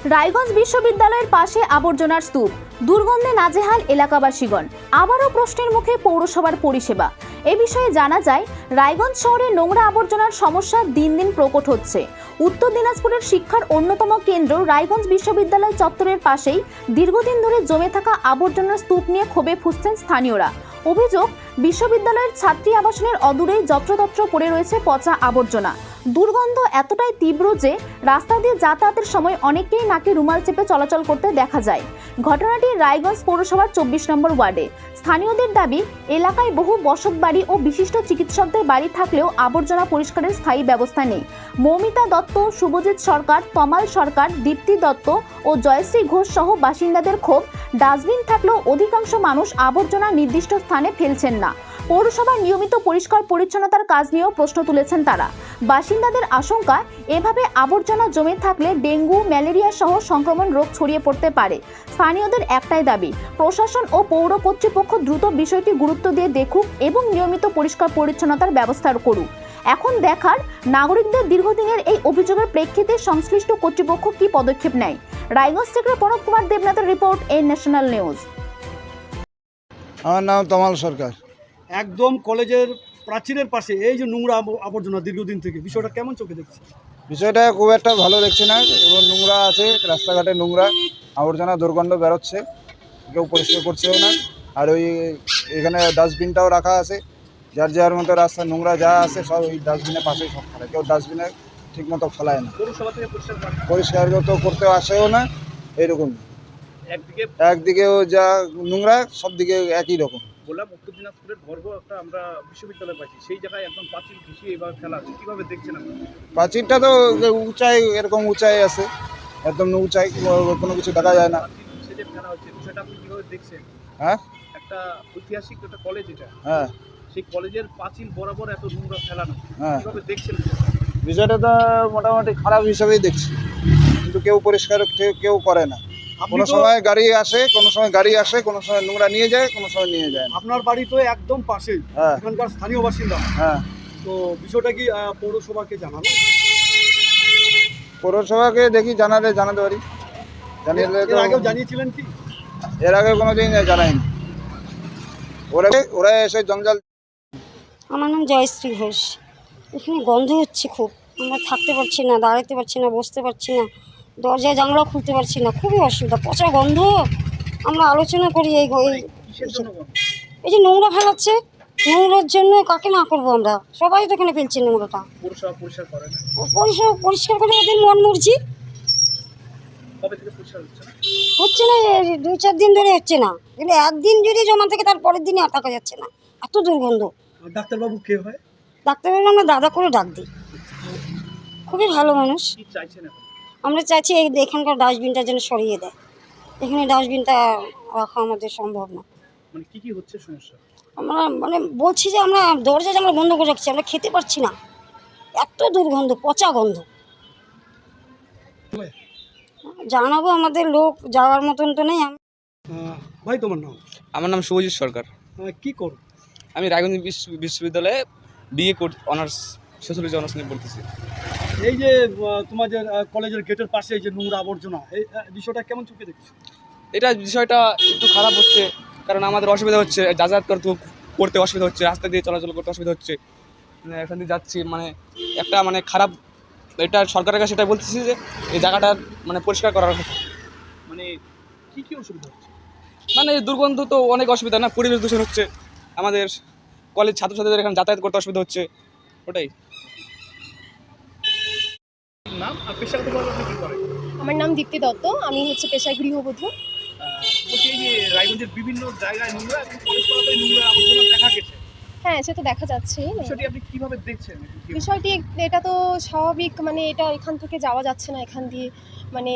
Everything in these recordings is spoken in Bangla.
রায়গঞ্জ বিশ্ববিদ্যালয়ের পাশে আবর্জনার স্তূপ, দুর্গন্ধে নাজেহাল এলাকাবাসীগণ। আবারও প্রশ্নের মুখে পৌরসভার পরিষেবা। এ বিষয়ে জানা যায়, রায়গঞ্জ শহরে নোংরা আবর্জনার সমস্যা দিন দিন প্রকট হচ্ছে। উত্তর দিনাজপুরের শিক্ষার অন্যতম কেন্দ্র রায়গঞ্জ বিশ্ববিদ্যালয় চত্বরের পাশেই দীর্ঘদিন ধরে জমে থাকা আবর্জনার স্তূপ নিয়ে ক্ষোভে ফুঁসছেন স্থানীয়রা। অভিযোগ, বিশ্ববিদ্যালয়ের ছাত্রী আবাসনের অদূরেই যত্রতত্র পড়ে রয়েছে পচা আবর্জনা। দুর্গন্ধ এতটাই তীব্র যে রাস্তা দিয়ে যাতায়াতের সময় অনেককেই নাকে রুমাল চেপে চলাচল করতে দেখা যায়। ঘটনাটি রায়গঞ্জ পৌরসভার 24 নম্বর ওয়ার্ডে। স্থানীয়দের দাবি, এলাকায় বহু বসতবাড়ি ও বিশিষ্ট চিকিৎসকদের বাড়ি থাকলেও আবর্জনা পরিষ্কারের স্থায়ী ব্যবস্থা নেই। মৌমিতা দত্ত, শুভজিৎ সরকার, তমাল সরকার, দীপ্তি দত্ত ও জয়শ্রী ঘোষ সহ বাসিন্দাদের ক্ষোভ, ডাস্টবিন থাকলেও অধিকাংশ মানুষ আবর্জনা নির্দিষ্ট স্থানে ফেলছেন না। পৌরসভার নিয়মিত পরিষ্কার পরিচ্ছন্নতার কাজ নিয়েও প্রশ্ন তুলেছেন তারা। বাসিন্দাদের আশঙ্কা, এভাবে আবর্জনা জমে থাকলে ডেঙ্গু, ম্যালেরিয়া সহ সংক্রমণ রোগ ছড়িয়ে পড়তে পারে। স্থানীয়দের একটাই দাবি, প্রশাসন ও পৌর কর্তৃপক্ষ দ্রুত বিষয়টি গুরুত্ব দিয়ে দেখুক এবং নিয়মিত পরিষ্কার পরিচ্ছন্নতার ব্যবস্থা করুক। এখন দেখার, নাগরিকদের দীর্ঘদিনের এই অভিযোগের প্রেক্ষিতে সংশ্লিষ্ট কর্তৃপক্ষ কী পদক্ষেপ নেয়। রায়গঞ্জ থেকে Pranab Kumar দেবনাথের report, a national news. আমার নাম তমাল সরকার। একদম কলেজের প্রাচীরের পাশে এই যে নোংরা আবর্জনা দীর্ঘদিন থেকে, বিষয়টা কেমন চোখে দেখছে? বিষয়টা খুব একটা ভালো দেখছি না। এবং নোংরা আছে, রাস্তাঘাটে নোংরা আবর্জনা, দুর্গন্ধ বেরোচ্ছে, কেউ পরিষ্কার করছেও না। আর ওই এখানে ডাস্টবিনটাও রাখা আছে, যার যার মতো রাস্তা নোংরা যা আছে সব ওই ডাস্টবিনের পাশেই সব ফেলে, কেউ ডাস্টবিনে ঠিক মতো ফেলায় না। পৌরসভা থেকে পরিষ্কার তো করতে আসেও না। এইরকম একদিকেও যা নোংরা, সব দিকে একই রকম। বললাম, উত্তর দিনাজপুরের গর্ব একটা আমরা বিশ্ববিদ্যালয় পাচ্ছি, সেই জায়গায় একদম প্রাচীর ঘিসিয়ে এবার ফেলা আছে, কীভাবে দেখছেন আপনি? প্রাচীরটা তো উঁচাই, এরকম উঁচাই আছে, একদম উঁচাই, কোনো কিছু দেখা যায় না। সেটা ফেলা হচ্ছে, বিষয়টা আপনি কীভাবে দেখছেন? হ্যাঁ, একটা ঐতিহাসিক একটা কলেজ এটা, হ্যাঁ, সেই কলেজের প্রাচীর বরাবর এত নোংরা ফেলানো, হ্যাঁ। কীভাবে দেখছেন? বিষয়টা তো মোটামুটি খারাপ হিসাবেই দেখছি, কিন্তু কেউ পরিষ্কার কেউ করে না। কোনো সময় গাড়ি আসে, কোনো সময় গাড়ি আসে, কোনো সময় নোংরা নিয়ে যায়, কোনো সময় নিয়ে যায় না। আপনার বাড়ি তো একদম পাশেই, হ্যাঁ, এখানকার স্থানীয় বাসিন্দা। হ্যাঁ। তো বিষয়টা কি পৌরসভাকে জানানো? পৌরসভাকে দেখি জানাতে পারি। জানিয়ে এর আগেও জানিয়েছিলেন কি? এর আগে কোনোদিন জানাইনি। ওরা এসে জঞ্জাল। আমার নাম জয়শ্রী ঘোষ। এখানে গন্ধ হচ্ছে খুব, আমরা থাকতে পারছি না, দাঁড়াতে পারছি না, বসতে পারছি না, দরজায় জানলা খুলতে পারছি না, খুবই অসুবিধা। পচা গন্ধ। আমরা আলোচনা করি এই যে নোংরা ফেলাচ্ছে, নোংরার জন্য কাকে না করবো আমরা, সবাই তো এখানে ফেলছি নোংরাটা। পৌরসভা পরিষ্কার করে না? পরিষ্কার করে ওদের মন মরছি। কবে থেকে পরিষ্কার হচ্ছে না? হচ্ছে না, 2-4 দিন ধরে হচ্ছে না, কিন্তু একদিন যদি জমা থেকে তার পরের দিনই আর থাকা যাচ্ছে না, এত দুর্গন্ধ। ডাক্তারবাবু কে হয়? ডাক্তারবাবু আমরা দাদা করে ডাক দিই, খুবই ভালো মানুষ। কি চাইছেন এখন? আমরা চাইছি এখানকার ডাস্টবিনটা যেন সরিয়ে দেয়। এখানে ডাস্টবিনটা রাখা আমাদের সম্ভব না। মানে কি হচ্ছে সমস্যা? আমরা বলছি যে আমরা দরজা জানলা বন্ধ করে রাখছি, আমরা খেতে পারছি না, এত দুর্গন্ধ, পচা গন্ধ। জানাবো, আমাদের লোক যাওয়ার মতন তো নেই। ভাই, তোমার নাম? আমার নাম শুভজিৎ সরকার। কি করো? আমি রায়গঞ্জ বিশ্ববিদ্যালয়ে বিএ অনার্স, সোশ্যালজি অনার্স নিয়ে পড়তেছি। এই যে তোমাদের কলেজের গেটের পাশে এই যে নোংরা আবর্জনা, এই বিষয়টা কেমন চোখে দেখছো? বিষয়টা একটু খারাপ হচ্ছে, কারণ আমাদের অসুবিধা হচ্ছে, যাতায়াত করতে অসুবিধা হচ্ছে, রাস্তা দিয়ে চলাচল করতে অসুবিধা হচ্ছে। এখান দিয়ে যাচ্ছি, একটা খারাপ। এটা সরকারের কাছে সেটা বলতেছি যে এই জায়গাটা পরিষ্কার করার। কি অসুবিধা হচ্ছে? দুর্গন্ধ তো অনেক অসুবিধা না, পরিবেশ দূষণ হচ্ছে, আমাদের কলেজ ছাত্রছাত্রীদের এখানে যাতায়াত করতে অসুবিধা হচ্ছে, ওটাই। নাম আর পেশাগত ভাবে আপনি কি করেন? আমার নাম দীপ্তি দত্ত, আমি পেশায় গৃহবধূ। বলছি, এই যে রায়গঞ্জের বিভিন্ন জায়গায় নোংরা এবং কলেজ পাড়াতে নোংরা আবর্জনা দেখা গেছে, হ্যাঁ, সে তো দেখা যাচ্ছে। বিষয়টি আপনি কিভাবে দেখছেন? বিষয়টি এটা তো স্বাভাবিক, এটা এখান থেকে যাওয়া যাচ্ছে না, এখান দিয়ে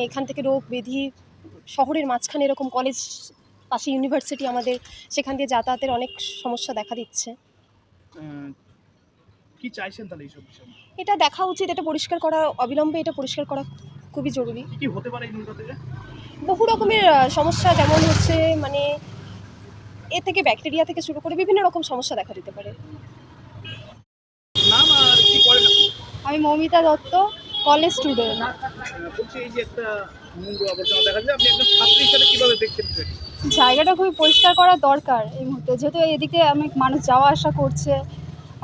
এখান থেকে রোগ ব্যাধি, শহরের মাঝখানে এরকম কলেজ পাশে ইউনিভার্সিটি আমাদের, সেখান দিয়ে যাতায়াতের অনেক সমস্যা দেখা দিচ্ছে। কি চাইছেন তাহলে এইসব বিষয়? এটা দেখা উচিত, এটা পরিষ্কার করা, অবিলম্বে এটা পরিষ্কার করা খুবই জরুরি। কি হতে পারে এই নোংরা থেকে? বহু রকমের সমস্যা, যেমন এ থেকে ব্যাকটেরিয়া থেকে শুরু করে বিভিন্ন রকম সমস্যা দেখা দিতে পারে। নাম আর কি করেন আপনি? আমি মৌমিতা দত্ত, কলেজ স্টুডেন্ট। বলছি এই যে একটা নোংরা আবর্জনা দেখা যায়, আপনি একজন ছাত্রী হিসেবে কিভাবে দেখছেন বিষয়টি? জায়গাটা খুবই পরিষ্কার করা দরকার এই মুহূর্তে, যেহেতু এদিকে অনেক মানুষ যাওয়া আসা করছে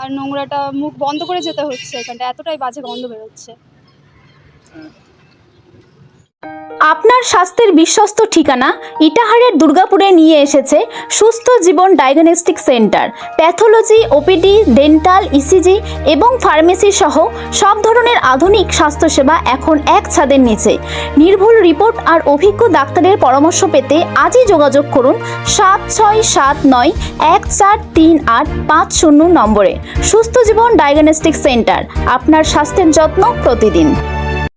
আর নোংরাটা মুখ বন্ধ করে যেতে হচ্ছে, এখানটা এতটাই বাজে গন্ধ বেরোচ্ছে। আপনার স্বাস্থ্যের বিশ্বস্ত ঠিকানা ইটাহারের দুর্গাপুরে নিয়ে এসেছে Sustha Jiban diagnostic centre. Pathology, OPD, dental, ECG এবং ফার্মেসি সহ সব ধরনের আধুনিক স্বাস্থ্যসেবা এখন এক ছাদের নিচে। নির্ভুল রিপোর্ট আর অভিজ্ঞ ডাক্তারের পরামর্শ পেতে আজই যোগাযোগ করুন 7679143850 নম্বরে। সুস্থ জীবন ডায়াগনস্টিক সেন্টার, আপনার স্বাস্থ্যের যত্ন প্রতিদিন।